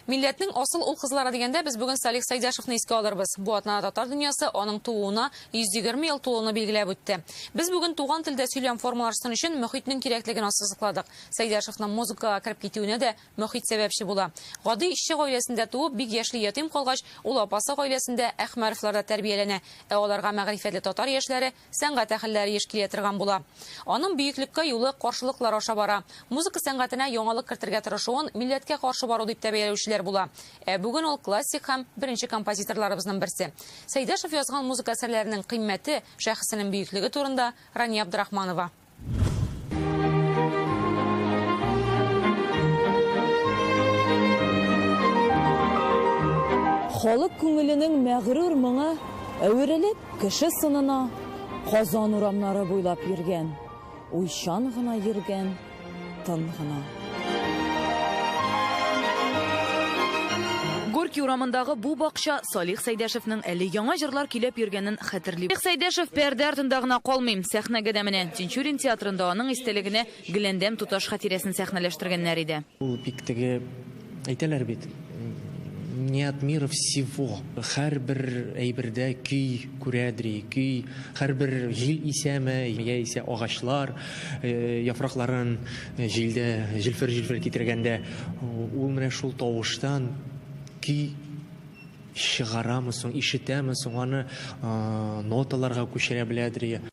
Милләтнең асыл ул кызлары дигәндә без бүген Салих Сайдашевны искә алырбыз. Бу атна татар дөньясы аның тууына 120 ел тулуыны билгеләп үтте. Без бүген туган телдә сөйләм формалаштыру өчен мөхитнең кирәклеген ассызыкладык. Сайдашевның музыкага кирип китүенә дә мөхит сәбәпче була. Гади ишче гаиләсендә туып, бик яшьли ятим калгач, ул апасы гаиләсендә Әхмәровларда тәрбияләнә. Аларга мәгърифәтле татар яшьләре сәнгать әһелләре еш килә торган була. Аның биеклеккә юлы каршылыклар аша бара. Музыка сәнгатенә яңалык кертергә тырышуын милләткә каршы бару дип тәбияләүчеләр була. Бүген ул классик һәм беренче композиторларыбызның берсе. Сайдашев язган музыка әсәрләренең кыйммәте, шәхсенең биеклеге турында Рания Абдрахманова. Халык күңеленең мәгърур моңы әверелеп кеше сынына Казан урамнары буйлап йөргән, уйчан гына йөргән, тын гына. Горький урамындагы бу бакча Салих Сайдашевның әле яңа җырлар килеп йөргәнен хәтерли. Салих Сайдашев пәрдә артында гына калмый, сәхнәгә дә менә Тинчурин театрында аның истәлегенә Гөләндәм туташ хатирәсен сәхнәләштергәннәр иде. Ул бик теге әйтәләр бит. Не от мира всего. Һәрбер әйбердә көй күрәдри, көй, һәрбер җил исәме, яисә агачлар, яфракларын җилдә җилфер китергәндә, ул менә шул тавыштан көй чыгарамы соң, ишетәме соң, аны ноталарга күчерә беләдер.